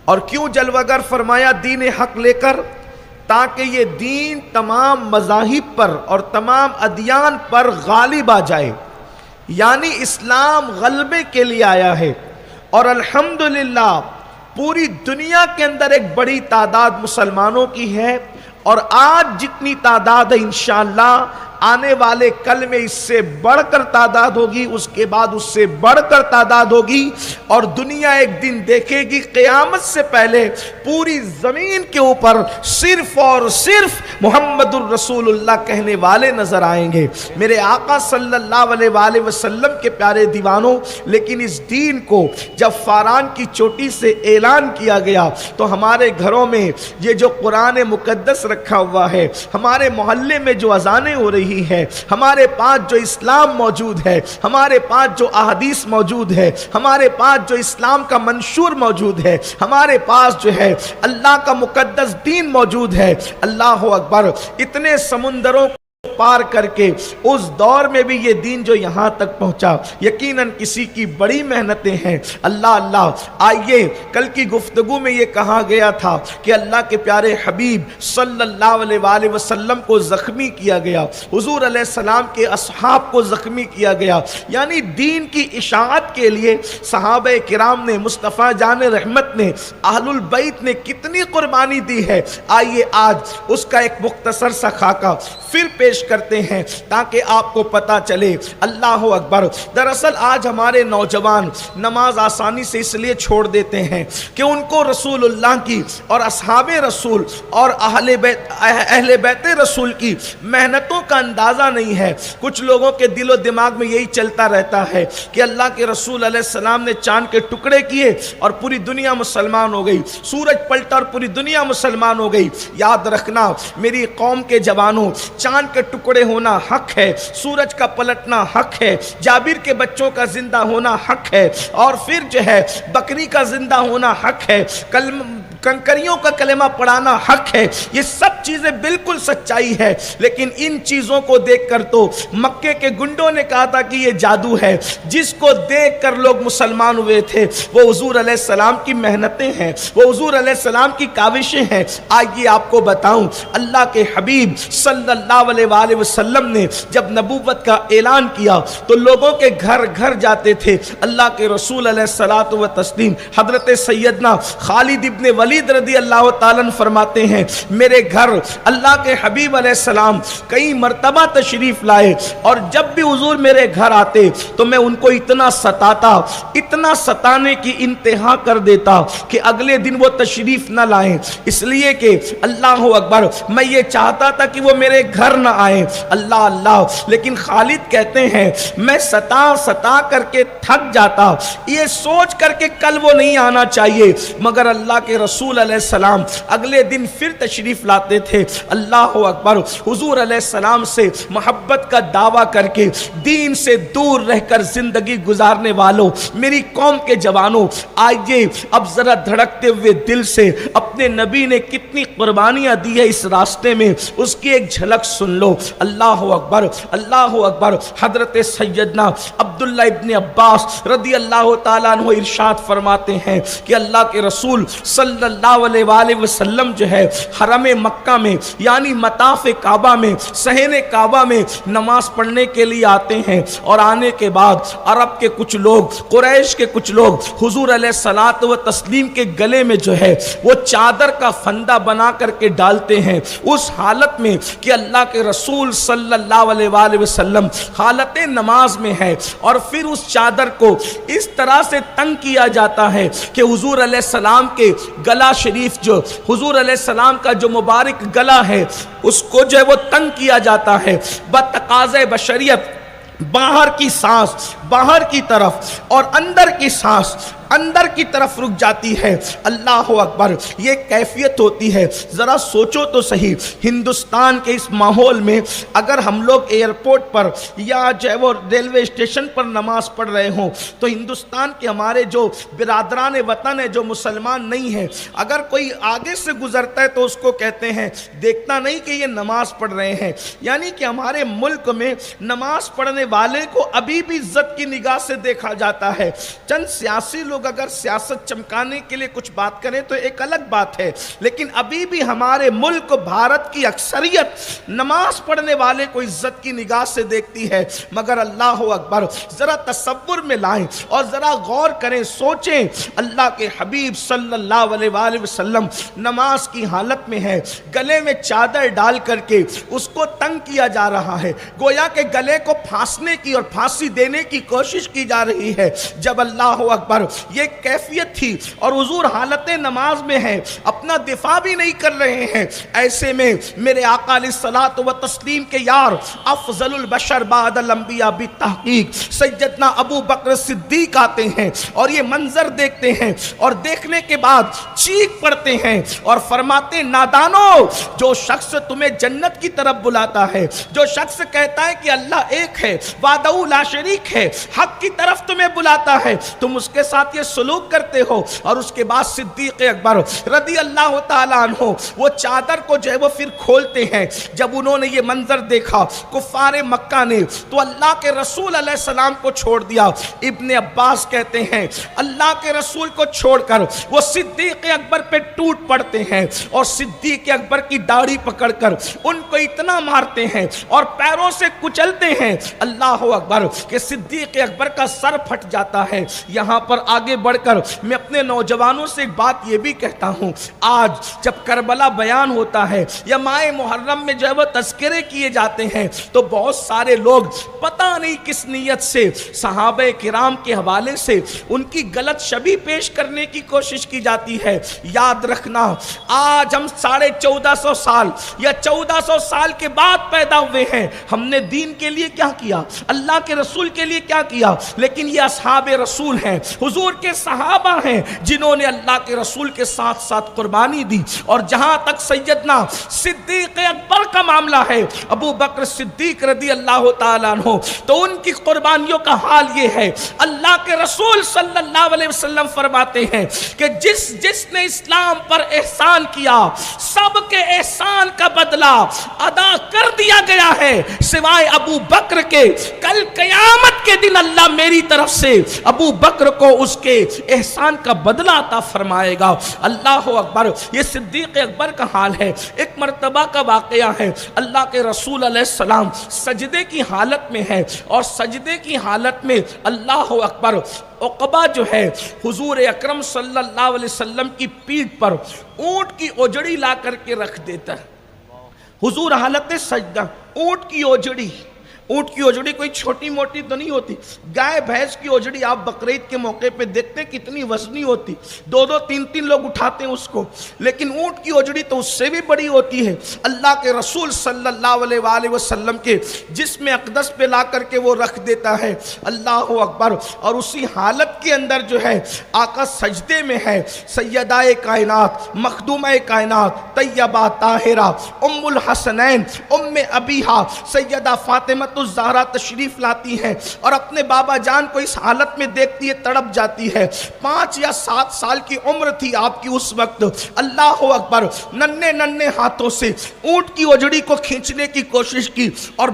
اور کیوں جلوگر فرمایا دین حق لے کر؟ تاکہ یہ دین تمام مذاہب پر اور تمام ادیان پر غالب آ جائے، یعنی اسلام غلبے کے لیے آیا ہے۔ اور الحمدللہ پوری دنیا کے اندر ایک بڑی تعداد مسلمانوں کی ہے، اور آج جتنی تعداد ہے انشاءاللہ آنے والے کل میں اس سے بڑھ کر تعداد ہوگی، اس کے بعد اس سے بڑھ کر تعداد ہوگی، اور دنیا ایک دن دیکھے گی قیامت سے پہلے پوری زمین کے اوپر صرف اور صرف محمد الرسول اللہ کہنے والے نظر آئیں گے، میرے آقا صلی اللہ علیہ وآلہ وسلم کے پیارے دیوانوں۔ لیکن اس دین کو جب فاران کی چوٹی سے اعلان کیا گیا تو ہمارے گھروں میں یہ جو قرآن مقدس رکھا ہوا ہے، ہمارے محلے میں جو اذانیں ہو رہی ہے، ہمارے پاس جو اسلام موجود ہے، ہمارے پاس جو احادیث موجود ہے، ہمارے پاس جو اسلام کا منشور موجود ہے، ہمارے پاس جو ہے اللہ کا مقدس دین موجود ہے، اللہ اکبر، اتنے سمندروں پار کر کے اس دور میں بھی یہ دین جو یہاں تک پہنچا یقیناً کسی کی بڑی محنتیں ہیں۔ اللہ اللہ، آئیے کل کی گفتگو میں یہ کہا گیا تھا کہ اللہ کے پیارے حبیب صلی اللہ علیہ وآلہ وسلم کو زخمی کیا گیا، حضور علیہ السلام کے اصحاب کو زخمی کیا گیا، یعنی دین کی اشاعت کے لیے صحابہ کرام نے، مصطفیٰ جان رحمت نے، اہل البیت نے کتنی قربانی دی ہے۔ آئیے آج اس کا ایک مختصر سا خاکہ پھر پیش کرتے ہیں تاکہ آپ کو پتا چلے۔ اللہ اکبر، دراصل آج ہمارے نوجوان نماز آسانی سے اس لیے چھوڑ دیتے ہیں کہ ان کو رسول اللہ کی اور اصحاب رسول اور اہل بیت رسول کی محنتوں کا اندازہ نہیں ہے۔ کچھ لوگوں کے دل و دماغ میں یہی چلتا رہتا ہے کہ اللہ کے رسول علیہ السلام نے چاند کے ٹکڑے کیے اور پوری دنیا مسلمان ہو گئی، سورج پلٹا اور پوری دنیا مسلمان ہو گئی۔ یاد رکھنا میری قوم کے جوانوں، چاند کے ٹکڑے ہونا حق ہے، سورج کا پلٹنا حق ہے، جابر کے بچوں کا زندہ ہونا حق ہے، اور پھر جو ہے بکری کا زندہ ہونا حق ہے، کنکریوں کا کلمہ پڑھانا حق ہے۔ یہ سب چیزیں بالکل سچائی ہے، لیکن ان چیزوں کو دیکھ کر تو مکے کے گنڈوں نے کہا تھا کہ یہ جادو ہے۔ جس کو دیکھ کر لوگ مسلمان ہوئے تھے وہ حضور علیہ السلام کی محنتیں ہیں، وہ حضور علیہ السلام کی کاوشیں ہیں۔ آئیے آپ کو بتاؤں، اللہ کے حبیب صلی اللہ علیہ وآلہ وسلم نے جب نبوت کا اعلان کیا تو لوگوں کے گھر گھر جاتے تھے۔ اللہ کے رسول علیہ الصلوۃ والتسلیم حضرت سیدنا خالد ابن ولید رضی اللہ تعالیٰ عنہ فرماتے ہیں، میرے گھر اللہ کے حبیب علیہ السلام کئی مرتبہ تشریف لائے، اور جب بھی حضور میرے گھر آتے تو میں ان کو اتنا ستاتا، اتنا ستانے کی انتہا کر دیتا کہ اگلے دن وہ تشریف نہ لائیں، اس لیے کہ اللہ اکبر میں یہ چاہتا تھا کہ وہ میرے گھر نہ آئیں۔ اللہ اللہ، لیکن خالد کہتے ہیں میں ستا کر کے تھک جاتا، یہ سوچ کر کے کل وہ نہیں آنا چاہیے، مگر اللہ کے رسول علیہ السلام اگلے دن پھر تشریف لاتے تھے۔ اللہ اکبر، حضور علیہ السلام سے محبت کا دعویٰ کر کے دین سے دور رہ کر زندگی گزارنے والوں، میری قوم کے جوانوں، آئیے اب ذرا دھڑکتے ہوئے دل سے اپنے نبی نے کتنی قربانیاں دی ہے اس راستے میں، اس کی ایک جھلک سن لو۔ اللہ اکبر، اللہ اکبر۔ حضرت سیدنا عبداللہ ابن عباس رضی اللہ تعالیٰ عنہ ارشاد فرماتے ہیں کہ اللہ کے رسول صلی اللہ علیہ وآلہ وسلم جو ہے حرم مکہ میں یعنی مطاف کعبہ میں، صحن کعبہ میں نماز پڑھنے کے لیے آتے ہیں، اور آنے کے بعد عرب کے کچھ لوگ، قریش کے کچھ لوگ حضور علیہ الصلوۃ والتسلیم کے گلے میں جو ہے وہ چادر کا فندہ بنا کر کے ڈالتے ہیں، اس حالت میں کہ اللہ کے رسول صلی اللہ علیہ وآلہ وسلم حالت نماز میں ہے، اور پھر اس چادر کو اس طرح سے تنگ کیا جاتا ہے کہ حضور علیہ السلام کے گلا شریف، جو حضور علیہ السلام کا جو مبارک گلا ہے اس کو جو ہے وہ تنگ کیا جاتا ہے، بتقاضۂ بشریت باہر کی سانس باہر کی طرف اور اندر کی سانس اندر کی طرف رک جاتی ہے۔ اللہ اکبر، یہ کیفیت ہوتی ہے۔ ذرا سوچو تو صحیح، ہندوستان کے اس ماحول میں اگر ہم لوگ ایئرپورٹ پر یا جو ہے وہ ریلوے اسٹیشن پر نماز پڑھ رہے ہوں تو ہندوستان کے ہمارے جو برادران وطن ہے جو مسلمان نہیں ہیں، اگر کوئی آگے سے گزرتا ہے تو اس کو کہتے ہیں دیکھتا نہیں کہ یہ نماز پڑھ رہے ہیں، یعنی کہ ہمارے ملک میں نماز پڑھنے والے کو ابھی بھی عزت کی نگاہ سے دیکھا جاتا ہے۔ چند سیاسی لوگ اگر سیاست چمکانے کے لیے کچھ بات کریں تو ایک الگ بات ہے، لیکن ابھی بھی ہمارے ملک بھارت کی اکثریت نماز پڑھنے والے کو عزت کی نگاہ سے دیکھتی ہے، مگر اللہ اکبر ذرا تصور میں لائیں اور ذرا غور کریں، سوچیں، اللہ کے حبیب صلی اللہ علیہ وآلہ وسلم نماز کی حالت میں ہے، گلے میں چادر ڈال کر کے اس کو تنگ کیا جا رہا ہے، گویا کہ گلے کو پھانسنے کی اور پھانسی دینے کی کوشش کی جا رہی ہے۔ جب اللہ اکبر یہ کیفیت تھی اور حضور حالت نماز میں ہے، اپنا دفاع بھی نہیں کر رہے ہیں، ایسے میں میرے آقا علیہ الصلوۃ والتسلیم کے یار افضل البشر بعد الانبیاء بالتحقیق سیدنا ابو بکر صدیق آتے ہیں اور یہ منظر دیکھتے ہیں اور دیکھنے کے بعد چیخ پڑتے ہیں اور فرماتے ہیں نادانو، جو شخص تمہیں جنت کی طرف بلاتا ہے، جو شخص کہتا ہے کہ اللہ ایک ہے وحدہ لا شریک ہے، حق کی طرف تمہیں بلاتا ہے، تم اس کے ساتھ یہ سلوک کرتے ہو۔ اور اس کے بعد صدیق اکبر رضی اللہ تعالیٰ عنہ وہ چادر کو جو ہے وہ پھر کھولتے ہیں۔ جب انہوں نے یہ منظر دیکھا کفار مکہ نے تو اللہ کے رسول علیہ السلام کو چھوڑ دیا۔ ابن عباس کہتے ہیں اللہ کے رسول کو چھوڑ کر وہ صدیق اکبر پہ ٹوٹ پڑتے ہیں اور صدیق اکبر کی داڑھی پکڑ کر ان کو اتنا مارتے ہیں اور پیروں سے کچلتے ہیں، اللہ اکبر، کہ صدیق اکبر کا سر پھٹ جاتا ہے۔ یہاں پر آگے بڑھ کر میں اپنے نوجوانوں سے ایک بات یہ بھی کہتا ہوں، آج جب کربلا بیان ہوتا ہے یا ماہ محرم میں جو ہے وہ تذکرے کیے جاتے ہیں تو بہت سارے لوگ پتہ نہیں کس نیت سے صحابہ کرام کے حوالے سے ان کی غلط شبیہ پیش کرنے کی کوشش کی جاتی ہے۔ یاد رکھنا، آج ہم 1450 سال یا 1400 سال کے بعد پیدا ہوئے ہیں، ہم نے دین کے لیے کیا کیا، اللہ کے رسول کے لیے کیا کیا، لیکن یہ اصحاب رسول ہیں، حضور کے صحابہ ہیں جنہوں نے اللہ کے رسول کے ساتھ ساتھ قربانی دی۔ اور جہاں تک سیدنا صدیق اکبر کا معاملہ ہے، ابو بکر صدیق رضی اللہ تعالیٰ عنہ، تو ان کی قربانیوں کا حال یہ ہے، اللہ کے رسول صلی اللہ علیہ وسلم فرماتے ہیں کہ جس نے اسلام پر احسان کیا سب کے احسان کا بدلہ ادا کر دیا گیا ہے سوائے ابو بکر کے۔ کل قیامت کے دن اللہ میری طرف سے ابو بکر کو اس کے احسان کا بدلہ عطا فرمائے گا۔ اللہ اکبر، یہ صدیق اکبر کا حال ہے۔ ایک مرتبہ کا واقعہ ہے، اللہ کے رسول علیہ السلام سجدے کی حالت میں ہے اور سجدے کی حالت میں اللہ اکبر عقبہ جو ہے حضور اکرم صلی اللہ علیہ وسلم کی پیٹھ پر اونٹ کی اوجڑی لا کر کے رکھ دیتا ہے۔ حضور حالت سجدہ، اونٹ کی اوجڑی، اونٹ کی اوجڑی کوئی چھوٹی موٹی تو نہیں ہوتی، گائے بھینس کی اوجڑی آپ بقرعید کے موقع پہ دیکھتے ہیں کتنی وزنی ہوتی، 2-2 3-3 لوگ اٹھاتے ہیں اس کو، لیکن اونٹ کی اوجڑی تو اس سے بھی بڑی ہوتی ہے۔ اللہ کے رسول صلی اللہ علیہ وآلہ وسلم کے جسم اقدس پہ لا کر کے وہ رکھ دیتا ہے، اللہ اکبر، اور اسی حالت کے اندر جو ہے آقا سجدے میں ہے۔ سیدہ کائنات، مخدومہ کائنات، طیبہ طاہرہ، ام الحسنین، ام ابیہا سیدہ فاطمہ الزہرا تشریف لاتی ہیں اور اپنے بابا جان کو اس حالت میں دیکھتی ہے، تڑپ جاتی ہے۔ 5 یا 7 سال کی عمر تھی آپ کی اس وقت۔ اللہ اکبر، ننھے ہاتھوں سے اونٹ کی اوجڑی کو کھینچنے کی کوشش کی اور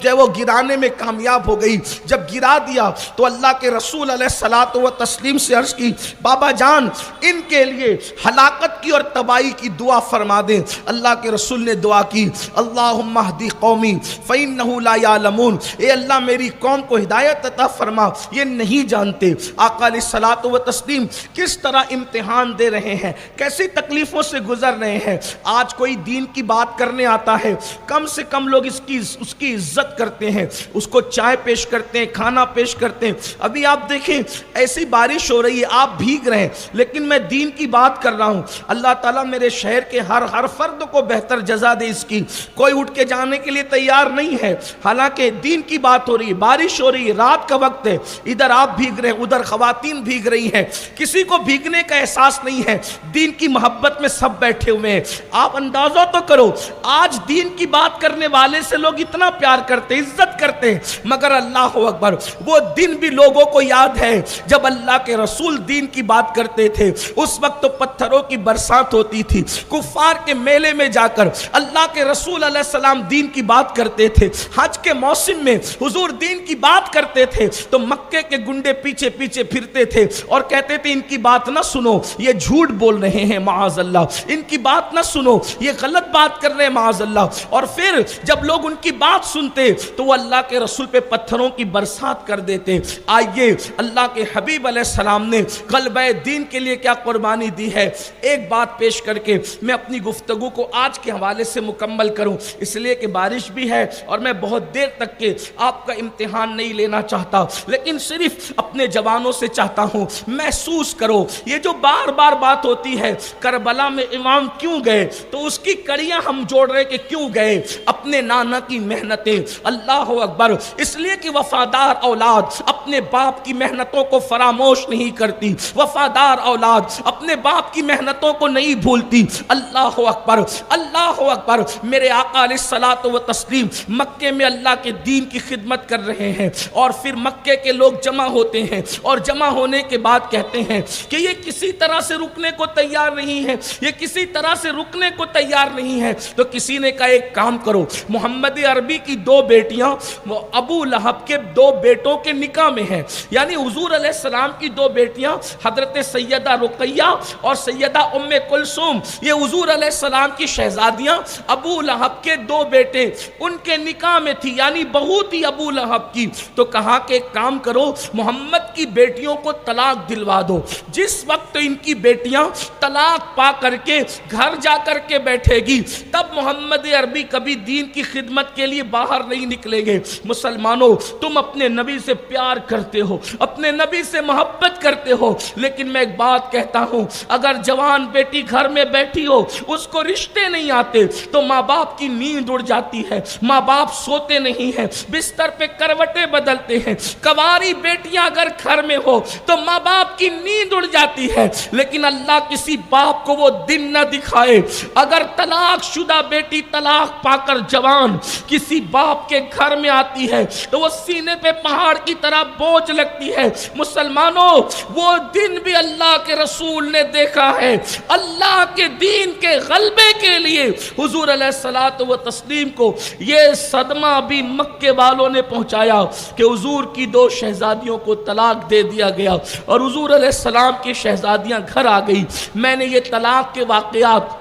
جب وہ گرانے میں کامیاب ہو گئی، جب گرا دیا تو اللہ کے رسول علیہ الصلوۃ والتسلیم سے عرض کی بابا جان ان کے لیے ہلاکت کی اور تباہی کی دعا فرما دیں۔ اللہ کے رسول نے دعا کی، اللہم اہدی قومی فإنہ لا یعلمون، اے اللہ میری قوم کو ہدایت عطا فرما، یہ نہیں جانتے۔ آقا علیہ الصلوۃ والتسلیم کس طرح امتحان دے رہے ہیں، کیسی تکلیفوں سے گزر رہے ہیں۔ آج کوئی دین کی بات کرنے آتا ہے، کم سے کم لوگ اس کی عزت کرتے ہیں، اس کو چائے پیش کرتے ہیں، کھانا پیش کرتے ہیں۔ ابھی آپ دیکھیں ایسی بارش ہو رہی ہے، آپ بھیگ رہے ہیں، لیکن میں دین کی بات کر رہا ہوں۔ اللہ تعالیٰ میرے شہر کے ہر فرد کو بہتر جزا دے اس کی۔ کوئی اٹھ کے جانے کے لیے تیار نہیں ہے، حالانکہ دین کی بات ہو رہی ہے، بارش ہو رہی ہے، رات کا وقت ہے، ادھر آپ بھیگ رہے ہیں، ادھر خواتین بھیگ رہی ہیں، کسی کو بھیگنے کا احساس نہیں ہے، دین کی محبت میں سب بیٹھے ہوئے ہیں۔ آپ اندازہ تو کرو، آج دین کی بات کرنے والے سے لوگ اتنا پیار کرتے، عزت کرتے ہیں، مگر اللہ اکبر وہ دن بھی لوگوں کو یاد ہے جب اللہ کے رسول دین کی بات کرتے تھے۔ اس وقت تو پتھروں کی برسات ہوتی تھی، کفار کے میلے میں جا کر اللہ کے رسول علیہ السلام دین کی بات کرتے تھے، حج کے موسم میں حضور دین کی بات کرتے تھے تو مکے کے گنڈے پیچھے پیچھے پھرتے تھے اور کہتے تھے ان کی بات نہ سنو، یہ جھوٹ بول رہے ہیں معاذ اللہ، ان کی بات نہ سنو، یہ غلط بات کر رہے ہیں معاذ اللہ۔ اور پھر جب لوگ ان کی بات سنتے تو وہ اللہ کے رسول پہ پتھروں کی برسات کر دیتے۔ آئیے اللہ کے حبیب علیہ السلام نے غلبہ دین کے لیے کیا قربانی دی ہے، ایک بات پیش کر کے میں اپنی گفتگو کو آج کے حوالے سے مکمل کروں، اس لیے کہ بارش بھی ہے اور میں بہت دیر تک کے آپ کا امتحان نہیں لینا چاہتا، لیکن صرف اپنے جوانوں سے چاہتا ہوں محسوس کرو یہ جو بار بار بات ہوتی ہے کربلا میں امام کیوں گئے، تو اس کی کڑیاں ہم جوڑ رہے کہ کیوں گئے، اپنے نانا کی محنتیں، اللہ اکبر، اس لیے کہ وفادار اولاد اپنے باپ کی محنتوں کو فراموش نہیں کرتی، وفادار اولاد اپنے باپ کی محنتوں کو نہیں بھولتی۔ اللہ اکبر، اللہ اکبر۔ میرے آقا علیہ الصلوۃ والتسلیم مکے میں اللہ کے دین کی خدمت کر رہے ہیں اور پھر مکے کے لوگ جمع ہوتے ہیں اور جمع ہونے کے بعد کہتے ہیں کہ یہ کسی طرح سے رکنے کو تیار نہیں ہے، یہ کسی طرح سے رکنے کو تیار نہیں ہے۔ تو کسی نے کہا ایک کام کرو، محمد عربی کی 2 بیٹیاں وہ ابو لہب کے 2 بیٹوں کے نکاح میں ہیں، یعنی حضور علیہ السلام کی 2 بیٹیاں حضرت سیدہ رقیہ اور سیدہ ام کلثوم، یہ حضور علیہ السلام کی شہزادیاں، ابو لہب کے 2 بیٹے ان کے نکاح میں تھی، یعنی بہو تھی ابو لہب کی۔ تو کہا کہ ایک کام کرو، محمد کی بیٹیوں کو طلاق دلوا دو، جس وقت ان کی بیٹیاں طلاق پا کر کے گھر جا کر کے بیٹھے گی تب محمد عربی کبھی دین کی خدمت کے لیے باہر نہیں نکلیں گے۔ مسلمانوں، تم اپنے نبی سے پیار کرتے ہو، اپنے نبی سے محبت کرتے ہو، لیکن میں ایک بات کہتا ہوں، اگر جوان بیٹی گھر میں بیٹھی ہو اس کو رشتے نہیں آتے تو ماں باپ کی نیند اڑ جاتی ہے، ماں باپ سوتے نہیں ہیں، بستر پہ کروٹیں بدلتے ہیں۔ کواری بیٹیاں اگر گھر میں ہو تو ماں باپ کی نیند اڑ جاتی ہے، لیکن اللہ کسی باپ کو وہ دن نہ دکھائے اگر طلاق شدہ بیٹی طلاق پا کر جوان کسی باپ کے گھر میں آتی ہے تو وہ سینے پہ پہاڑ کی طرح بوجھ لگتی ہے۔ مسلمانوں، وہ دن بھی اللہ کے رسول نے دیکھا ہے۔ اللہ کے دین کے غلبے کے لیے حضور علیہ الصلوۃ والتسلیم کو یہ صدمہ بھی مکے والوں نے پہنچایا کہ حضور کی 2 شہزادیوں کو طلاق دے دیا گیا اور حضور علیہ السلام کی شہزادیاں گھر آ گئی۔ میں نے یہ طلاق کے واقعات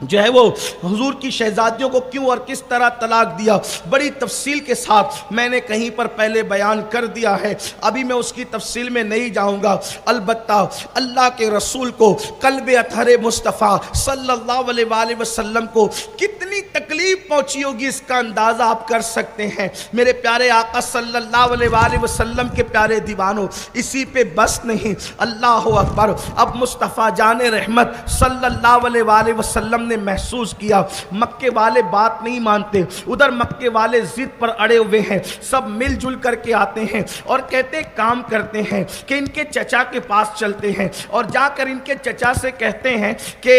جو ہے وہ حضور کی شہزادیوں کو کیوں اور کس طرح طلاق دیا بڑی تفصیل کے ساتھ میں نے کہیں پر پہلے بیان کر دیا ہے، ابھی میں اس کی تفصیل میں نہیں جاؤں گا۔ البتہ اللہ کے رسول کو قلب اطہر مصطفیٰ صلی اللہ علیہ وآلہ وسلم کو کتنی تکلیف پہنچی ہوگی اس کا اندازہ آپ کر سکتے ہیں۔ میرے پیارے آقا صلی اللہ علیہ وآلہ وسلم کے پیارے دیوانوں، اسی پہ بس نہیں، اللہ اکبر، اب مصطفیٰ جان رحمت صلی اللہ علیہ وآلہ وسلم نے محسوس کیا مکے والے بات نہیں مانتے، ادھر مکے والے ضد پر اڑے ہوئے ہیں، سب مل جل کر کے آتے ہیں اور کہتے کام کرتے ہیں کہ ان کے چچا کے پاس چلتے ہیں اور جا کر ان کے چچا سے کہتے ہیں کہ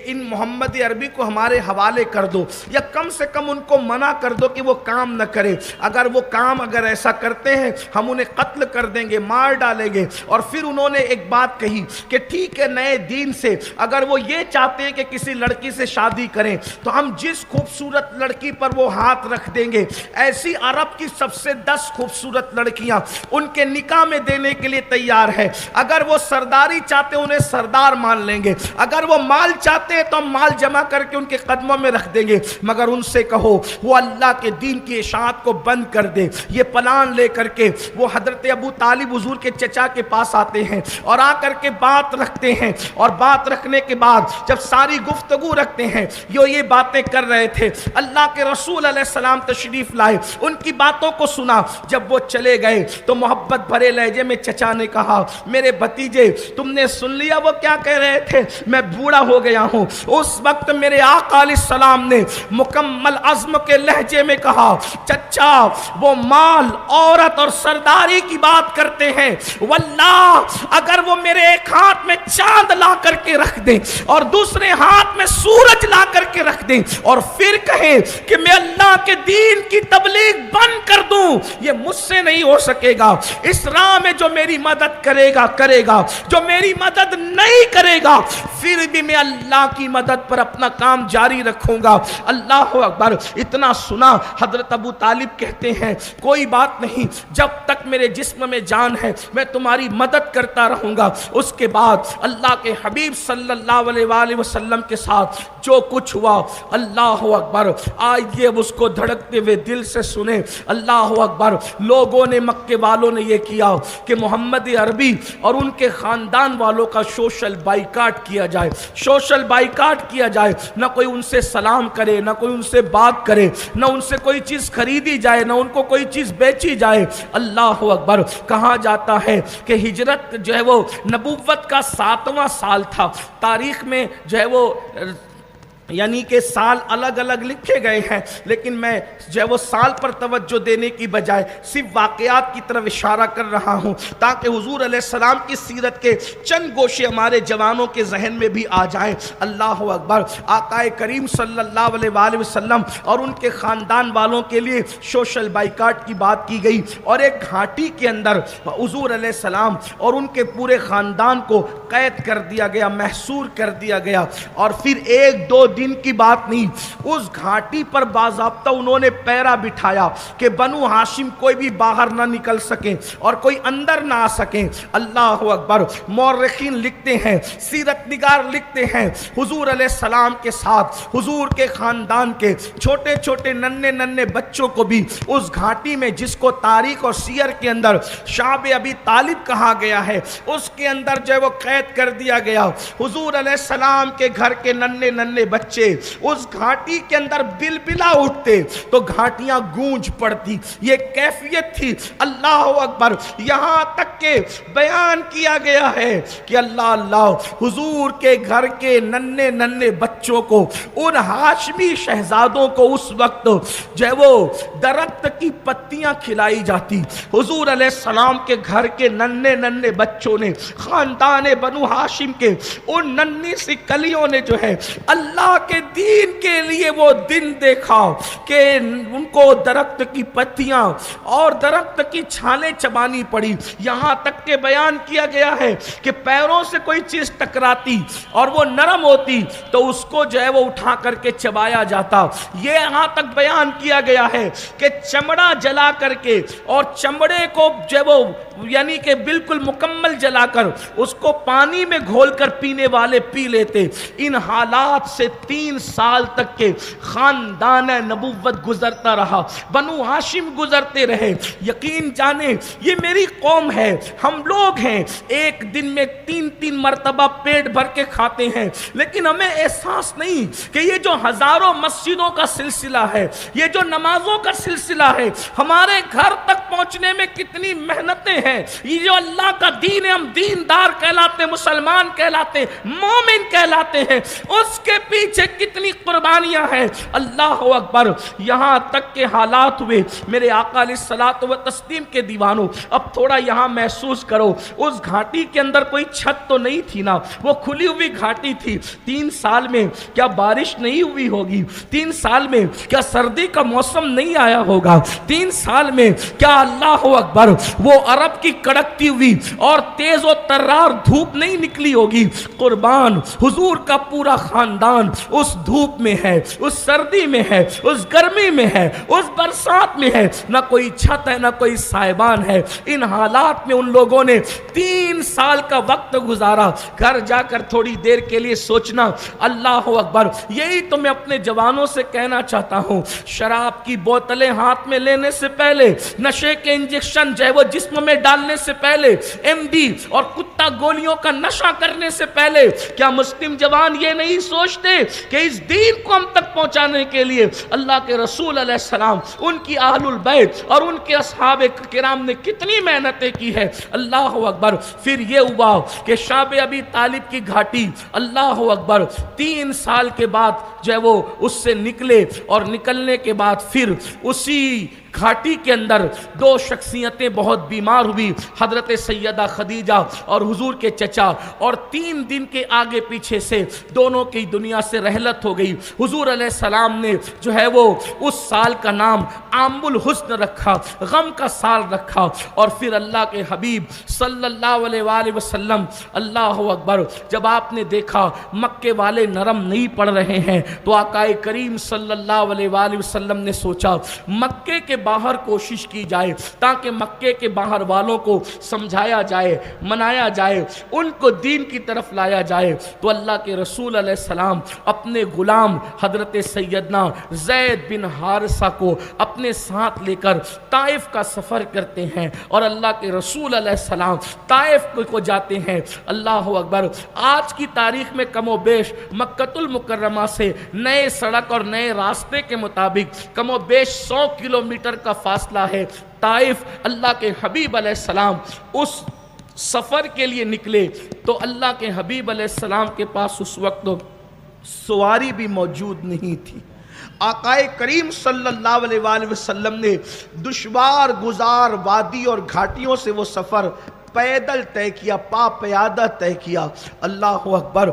ان محمد عربی کو ہمارے حوالے کر دو، یا کم سے کم ان کو منع کر دو کہ وہ کام نہ کرے، اگر وہ کام اگر ایسا کرتے ہیں ہم انہیں قتل کر دیں گے، مار ڈالیں گے۔ اور پھر انہوں نے ایک بات کہی کہ ٹھیک ہے، نئے دین سے اگر وہ یہ چاہتے ہیں کہ کسی لڑکی سے شادی کریں تو ہم جس خوبصورت لڑکی پر وہ ہاتھ رکھ دیں گے ایسی عرب کی سب سے 10 خوبصورت لڑکیاں ان کے نکاح میں دینے کے لیے تیار ہے۔ اگر وہ سرداری چاہتے انہیں سردار مان لیں گے، اگر وہ مال چاہتے ہیں تو ہم مال جمع کر کے ان کے قدموں میں رکھ دیں گے، مگر ان سے کہو وہ اللہ کے دین کی اشاعت کو بند کر دے۔ یہ پلان لے کر کے وہ حضرت ابو طالب حضور کے چچا کے پاس آتے ہیں اور آ کر کے بات رکھتے ہیں، اور بات رکھنے کے بعد جب ساری گفتگو رکھتے ہیں یہ باتیں کر رہے تھے، اللہ کے رسول علیہ السلام تشریف لائے، ان کی باتوں کو سنا۔ جب وہ چلے گئے تو محبت بھرے لہجے میں چچا نے کہا میرے بھتیجے تم نے سن لیا وہ کیا کہہ رہے تھے؟ میں بوڑھا ہو گیا ہوں۔ اس وقت میرے آقا علیہ السلام نے مکمل عزم کے لہجے میں کہا چچا وہ مال عورت اور سرداری کی بات کرتے ہیں، واللہ اگر وہ میرے ایک ہاتھ میں چاند لا کر کے رکھ دیں اور دوسرے ہاتھ میں سورج لا کر کے رکھ دیں اور پھر کہیں کہ میں اللہ کے دین کی تبلیغ بند کر دوں، یہ مجھ سے نہیں ہو سکے گا۔ اس راہ میں جو میری مدد کرے گا کرے گا، جو میری مدد نہیں کرے گا پھر بھی میں اللہ کی مدد پر اپنا کام جاری رکھوں گا۔ اللہ اکبر۔ اتنا سنا، حضرت ابو طالب کہتے ہیں کوئی بات نہیں، جب تک میرے جسم میں جان ہے میں تمہاری مدد کرتا رہوں گا۔ اس کے بعد اللہ کے حبیب صلی اللہ علیہ وآلہ وسلم کے ساتھ جو کچھ ہوا، اللہ اکبر، آئیے اس کو دھڑکتے ہوئے دل سے سنیں۔ اللہ اکبر۔ لوگوں نے، مکے والوں نے یہ کیا کہ محمد عربی اور ان کے خاندان والوں کا سوشل بائیکاٹ کیا جائے، سوشل بائیکاٹ کیا جائے، نہ کوئی ان سے سلام کرے، نہ کوئی ان سے بات کرے، نہ ان سے کوئی چیز خریدی جائے، نہ ان کو کوئی چیز بیچی جائے۔ اللہ اکبر۔ کہا جاتا ہے کہ ہجرت جو ہے وہ نبوت کا 7واں سال تھا۔ تاریخ میں جو ہے وہ یعنی کہ سال الگ الگ لکھے گئے ہیں، لیکن میں جو ہے وہ سال پر توجہ دینے کی بجائے صرف واقعات کی طرف اشارہ کر رہا ہوں تاکہ حضور علیہ السلام کی سیرت کے چند گوشے ہمارے جوانوں کے ذہن میں بھی آ جائیں۔ اللہ اکبر۔ آقا کریم صلی اللہ علیہ وآلہ وسلم اور ان کے خاندان والوں کے لیے سوشل بائیکاٹ کی بات کی گئی، اور ایک گھاٹی کے اندر حضور علیہ السلام اور ان کے پورے خاندان کو قید کر دیا گیا، محصور کر دیا گیا۔ اور پھر ایک دو دن کی بات نہیں، اس گھاٹی پر باضابطہ انہوں نے پیرا بٹھایا کہ بنو ہاشم کوئی بھی باہر نہ نکل سکیں اور کوئی اندر نہ آ سکیں۔ اللہ اکبر۔ مورخین لکھتے ہیں، سیرت نگار لکھتے ہیں، حضور علیہ السلام کے ساتھ حضور کے خاندان کے چھوٹے چھوٹے ننھے ننھے بچوں کو بھی اس گھاٹی میں، جس کو تاریخ اور سیر کے اندر شعب ابی طالب کہا گیا ہے، اس کے اندر جو ہے وہ قید کر دیا گیا۔ حضور علیہ السلام کے گھر کے ننھے ننھے بچے اس گھاٹی کے اندر بلبلا اٹھتے تو گھاٹیاں گونج پڑتی۔ یہ کیفیت تھی۔ اللہ اکبر۔ یہاں تک کہ بیان کیا گیا ہے کہ اللہ حضور کے گھر کے ننھے ننھے بچوں کو، ان ہاشمی شہزادوں کو اس وقت جو ہے وہ درخت کی پتیاں کھلائی جاتی۔ حضور علیہ السلام کے گھر کے ننھے ننھے بچوں نے، خاندان بنو ہاشم کے ان ننھی سی کلیوں نے جو ہے اللہ کے دین کے لیے وہ دن دیکھا کہ ان کو درخت کی پتیاں اور درخت کی چھالیں چبانی پڑی۔ یہاں تک کہ بیان کیا گیا ہے کہ پیروں سے کوئی چیز ٹکراتی اور وہ نرم ہوتی تو اس کو جو ہے وہ اٹھا کر کے چبایا جاتا۔ یہ یہاں تک بیان کیا گیا ہے کہ چمڑا جلا کر کے اور چمڑے کو جو ہے وہ یعنی کہ بالکل مکمل جلا کر اس کو پانی میں گھول کر پینے والے پی لیتے۔ ان حالات سے 3 سال تک کے خاندان نبوت گزرتا رہا، بنو ہاشم گزرتے رہے۔ یقین جانے یہ میری قوم ہے، ہم لوگ ہیں، ایک دن میں 3 مرتبہ پیٹ بھر کے کھاتے ہیں، لیکن ہمیں احساس نہیں کہ یہ جو ہزاروں مسجدوں کا سلسلہ ہے، یہ جو نمازوں کا سلسلہ ہے، ہمارے گھر تک پہنچنے میں کتنی محنتیں ہیں۔ یہ جو اللہ کا دین ہے، ہم دیندار کہلاتے ہیں، مسلمان کہلاتے ہیں، مومن کہلاتے ہیں، اس کے پیچھے کتنی قربانیاں ہیں۔ اللہ اکبر۔ یہاں تک کہ حالات ہوئے، میرے آقا علیہ الصلوۃ والتسلیم کے دیوانوں، اب تھوڑا یہاں محسوس کرو، اس گھاٹی کے اندر کوئی چھت تو نہیں تھی نا، وہ کھلی ہوئی گھاٹی تھی۔ 3 سال میں کیا بارش نہیں ہوئی ہوگی؟ 3 سال میں کیا سردی کا موسم نہیں آیا ہوگا؟ 3 سال میں کیا اللہ اکبر وہ عرب کی کڑکتی ہوئی اور تیز و ترار دھوپ نہیں نکلی ہوگی؟ قربان، حضور کا پورا خاندان اس دھوپ میں ہے، اس سردی میں ہے، اس گرمی میں ہے، اس برسات میں ہے، نہ کوئی چھت ہے، نہ کوئی سائبان ہے۔ ان حالات میں ان لوگوں نے 3 سال کا وقت گزارا۔ گھر جا کر تھوڑی دیر کے لیے سوچنا۔ اللہ اکبر۔ یہی تو میں اپنے جوانوں سے کہنا چاہتا ہوں، شراب کی بوتلیں ہاتھ میں لینے سے پہلے، نشے کے انجیکشن جو ہے وہ جسم میں ڈالنے سے پہلے، ایم ڈی اور کتا گولیوں کا نشہ کرنے سے پہلے، کیا مسلم جوان یہ نہیں سوچتے کہ اس دین کو ہم تک پہنچانے کے لیے اللہ کے رسول علیہ السلام، ان کی اہل البیت اور ان کے اصحاب کرام نے کتنی محنتیں کی ہے؟ اللہ اکبر۔ پھر یہ ہوا کہ شعب ابی طالب کی گھاٹی، اللہ اکبر، 3 سال کے بعد جو ہے وہ اس سے نکلے، اور نکلنے کے بعد پھر اسی گھاٹی کے اندر دو شخصیتیں بہت بیمار ہوئی، حضرت سیدہ خدیجہ اور حضور کے چچا، اور 3 دن کے آگے پیچھے سے دونوں کی دنیا سے رحلت ہو گئی۔ حضور علیہ السلام نے جو ہے وہ اس سال کا نام عام الحزن رکھا، غم کا سال رکھا، اور پھر اللہ کے حبیب صلی اللہ علیہ وآلہ وسلم، اللہ اکبر، جب آپ نے دیکھا مکے والے نرم نہیں پڑ رہے ہیں تو آقا کریم صلی اللہ علیہ وآلہ وسلم نے سوچا مکے کے باہر کوشش کی جائے تاکہ مکے کے باہر والوں کو سمجھایا جائے، منایا جائے، ان کو دین کی طرف لایا جائے۔ تو اللہ کے رسول علیہ السلام اپنے غلام حضرت سیدنا زید بن حارثہ کو اپنے ساتھ لے کر طائف کا سفر کرتے ہیں، اور اللہ کے رسول علیہ السلام طائف کو جاتے ہیں۔ اللہ اکبر، آج کی تاریخ میں کم و بیش مکۃ المکرمہ سے نئے سڑک اور نئے راستے کے مطابق کم و بیش 100 کلومیٹر کا فاصلہ ہے۔ طائف، اللہ کے حبیب علیہ السلام اس سفر کے لیے نکلے تو اللہ کے حبیب علیہ السلام کے پاس اس وقت سواری بھی موجود نہیں تھی۔ آقا کریم صلی اللہ علیہ وآلہ وسلم نے دشوار گزار وادی اور گھاٹیوں سے وہ سفر پیدل طے کیا، پا پیادہ طے کیا۔ اللہ اکبر،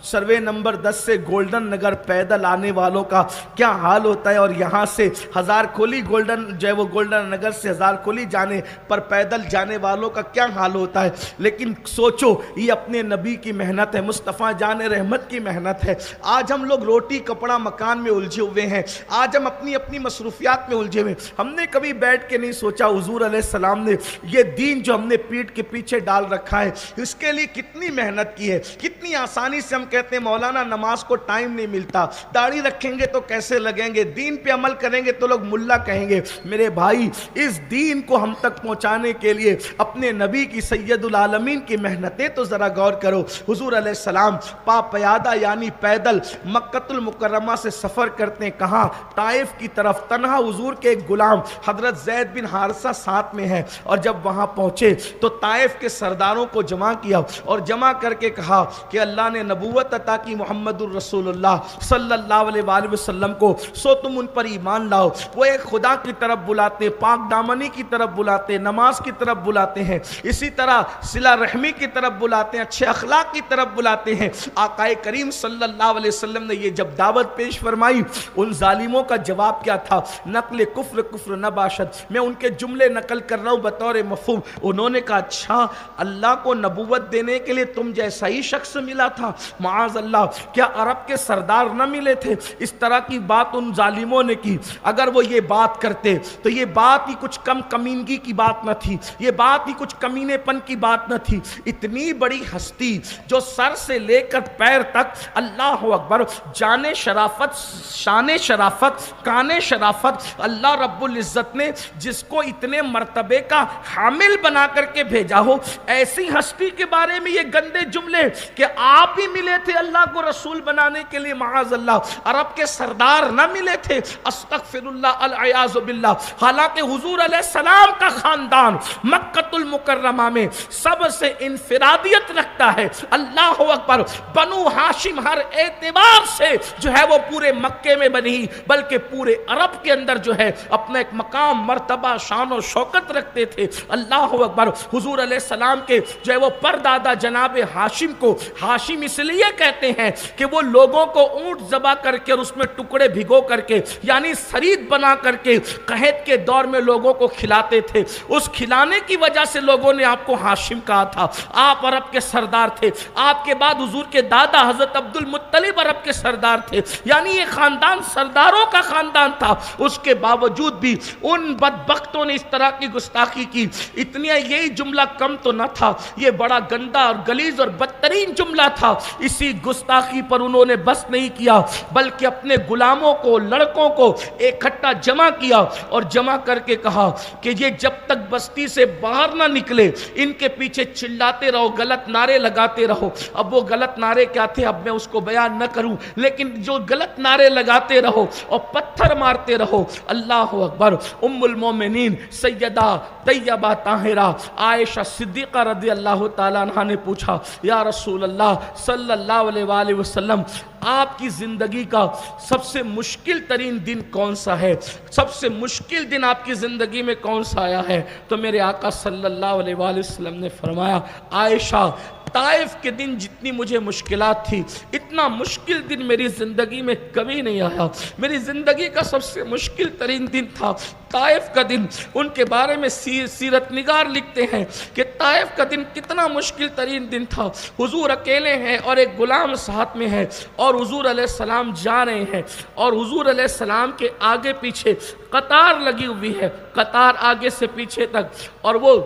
سروے نمبر 10 سے گولڈن نگر پیدل آنے والوں کا کیا حال ہوتا ہے، اور یہاں سے ہزار کھولی گولڈن نگر سے ہزار کھولی جانے پر پیدل جانے والوں کا کیا حال ہوتا ہے۔ لیکن سوچو، یہ اپنے نبی کی محنت ہے، مصطفیٰ جان رحمت کی محنت ہے۔ آج ہم لوگ روٹی کپڑا مکان میں الجھے ہوئے ہیں، آج ہم اپنی مصروفیات میں الجھے ہوئے ہیں۔ ہم نے کبھی بیٹھ کے نہیں سوچا حضور علیہ السلام نے یہ دین جو ہم نے پیٹ کے پیچھے ڈال رکھا ہے اس کے لیے کتنی محنت کی ہے۔ کتنی آسانی سے ہم کہتے ہیں مولانا نماز کو ٹائم نہیں ملتا، داڑھی رکھیں گے تو کیسے لگیں گے، دین پہ عمل کریں گے تو لوگ ملا کہیں گے۔ میرے بھائی، اس دین کو ہم تک پہنچانے کے لیے اپنے نبی کی سید العالمین کی محنتیں تو ذرا غور کرو۔ حضور علیہ السلام پا پیادہ یعنی پیدل مکۃ المکرمہ سے سفر کرتے ہیں، کہاں؟ طائف کی طرف۔ تنہا حضور کے ایک غلام حضرت زید بن حارثہ ساتھ میں ہے، اور جب وہاں پہنچے تو طائف کے سرداروں کو جمع کیا اور جمع کر کے کہا کہ اللہ نے نبوت عطا کی محمد الرسول اللہ صلی اللہ علیہ وآلہ وسلم کو، سو تم ان پر ایمان لاؤ۔ وہ ایک خدا کی طرف بلاتے، پاک دامنی کی طرف بلاتے، نماز کی طرف بلاتے ہیں، اسی طرح صلہ رحمی کی طرف بلاتے ہیں، اچھے اخلاق کی طرف بلاتے ہیں۔ آقا کریم صلی اللہ علیہ وسلم نے یہ جب دعوت پیش فرمائی، ان ظالموں کا جواب کیا تھا؟ نقل کفر کفر نہ باشد۔ میں ان کے جملے نقل کر رہا ہوں بطور مفہوم۔ انہوں نے کہا اچھا، اللہ کو نبوت دینے کے لیے تم جیسا ہی شخص ملا تھا؟ معاذ اللہ، کیا عرب کے سردار نہ ملے تھے؟ اس طرح کی بات ان ظالموں نے کی۔ اگر وہ یہ بات کرتے تو یہ بات ہی کچھ کم کمینگی کی بات نہ تھی، یہ بات ہی کچھ کمینے پن کی بات نہ تھی۔ اتنی بڑی ہستی جو سر سے لے کر پیر تک، اللہ اکبر، جان شرافت، شان شرافت، کان شرافت، اللہ رب العزت نے جس کو اتنے مرتبے کا حامل بنا کر کے بھیجا ہو، ایسی ہستی کے بارے میں یہ گندے جملے کہ آپ ہی ملے تھے اللہ کو رسول بنانے کے لیے؟ معاذ اللہ، عرب کے سردار نہ ملے تھے؟ استغفر اللہ، العیاذ باللہ۔ حالانکہ حضور علیہ السلام کا خاندان مکۃ المکرمہ میں سب سے انفرادیت رکھتا ہے۔ اللہ اکبر، بنو ہاشم ہر اعتبار سے جو ہے وہ پورے مکے میں بنی، بلکہ پورے عرب کے اندر جو ہے اپنا ایک مقام، مرتبہ، شان و شوکت رکھتے تھے۔ اللہ اکبر، حضور علیہ السلام کے جو ہے وہ پردادا جناب ہاشم کو ہاشم اس لیے کہتے ہیں کہ وہ لوگوں کو اونٹ ذبح کر کے اور اس میں ٹکڑے بھگو کر کے یعنی سرید بنا کر کے قحط کے دور میں لوگوں کو کھلاتے تھے۔ اس کھلانے کی وجہ سے لوگوں نے آپ کو ہاشم کہا تھا۔ آپ عرب کے سردار تھے، آپ کے بعد حضور کے دادا حضرت عبد المطلب عرب کے سردار تھے، یعنی یہ خاندان سرداروں کا خاندان تھا۔ اس کے باوجود بھی ان بدبختوں نے اس طرح کی گستاخی کی۔ اتنی یہی جملہ کم تو نہ تھا، یہ بڑا گندا اور غلیظ اور بدترین جملہ تھا۔ اسی گستاخی پر انہوں نے بس نہیں کیا، بلکہ اپنے غلاموں کو، لڑکوں کو اکٹھا جمع کیا اور جمع کر کے کہا کہ یہ جب تک بستی سے باہر نہ نکلے ان کے پیچھے چلاتے رہو، غلط نعرے لگاتے رہو۔ اب وہ غلط نعرے کیا تھے اب میں اس کو بیان نہ کروں، لیکن جو غلط نعرے لگاتے رہو اور پتھر مارتے رہو۔ اللہ اکبر، ام المومنین سیدہ طیبہ طاہرہ عائشہ عائشہ صدیقہ رضی اللہ تعالیٰ عنہ نے پوچھا یا رسول اللہ صلی اللہ علیہ وآلہ وسلم آپ کی زندگی کا سب سے مشکل ترین دن کون سا ہے، سب سے مشکل دن آپ کی زندگی میں کون سا آیا ہے؟ تو میرے آقا صلی اللہ علیہ وآلہ وسلم نے فرمایا عائشہ طائف کے دن جتنی مجھے مشکلات تھی اتنا مشکل دن میری زندگی میں کبھی نہیں آیا، میری زندگی کا سب سے مشکل ترین دن تھا طائف کا دن۔ ان کے بارے میں سیرت نگار لکھتے ہیں کہ طائف کا دن کتنا مشکل ترین دن تھا۔ حضور اکیلے ہیں اور ایک غلام ساتھ میں ہے اور حضور علیہ السلام جا رہے ہیں اور حضور علیہ السلام کے آگے پیچھے قطار لگی ہوئی ہے، قطار آگے سے پیچھے تک، اور وہ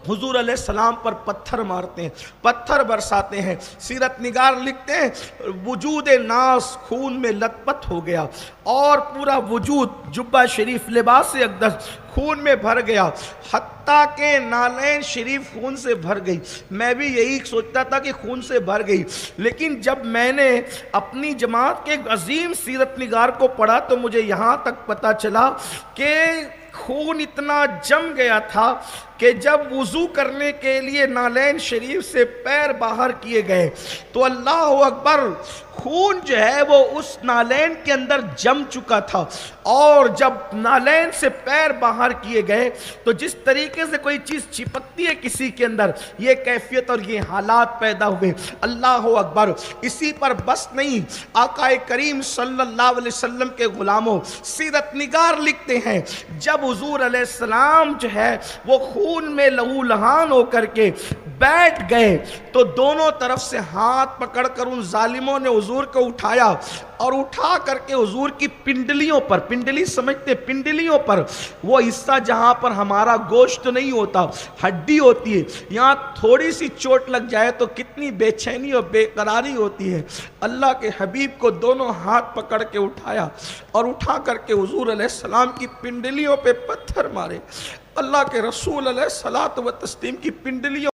حضور علیہ السلام پر پتھر مارتے ہیں، پتھر برساتے ہیں۔ سیرت نگار لکھتے ہیں وجود ناس خون میں لت پت ہو گیا اور پورا وجود جبہ شریف لباس اقدس خون میں بھر گیا، حتیٰ کہ نالین شریف خون سے بھر گئی۔ میں بھی یہی سوچتا تھا کہ خون سے بھر گئی، لیکن جب میں نے اپنی جماعت کے ایک عظیم سیرت نگار کو پڑھا تو مجھے یہاں تک پتہ چلا کہ خون اتنا جم گیا تھا کہ جب وضو کرنے کے لیے نالین شریف سے پیر باہر کیے گئے تو اللہ اکبر خون جو ہے وہ اس نالین کے اندر جم چکا تھا، اور جب نالین سے پیر باہر کیے گئے تو جس طریقے سے کوئی چیز چپکتی ہے کسی کے اندر، یہ کیفیت اور یہ حالات پیدا ہوئے۔ اللہ اکبر۔ اسی پر بس نہیں، آقا کریم صلی اللہ علیہ وسلم کے غلاموں سیرت نگار لکھتے ہیں جب حضور علیہ السلام جو ہے وہ خون میں لہو لہان ہو کر کے بیٹھ گئے تو دونوں طرف سے ہاتھ پکڑ کر ان ظالموں نے حضور کو اٹھایا اور اٹھا کر کے حضور کی پنڈلیوں پر، پنڈلی سمجھتے پنڈلیوں پر، وہ حصہ جہاں پر ہمارا گوشت نہیں ہوتا، ہڈی ہوتی ہے، یہاں تھوڑی سی چوٹ لگ جائے تو کتنی بے چینی اور بے قراری ہوتی ہے۔ اللہ کے حبیب کو دونوں ہاتھ پکڑ کے اٹھایا اور اٹھا کر کے حضور علیہ السلام کی پنڈلیوں پہ پتھر مارے۔ اللہ کے رسول علیہ الصلوۃ والتسلیم کی پنڈلیوں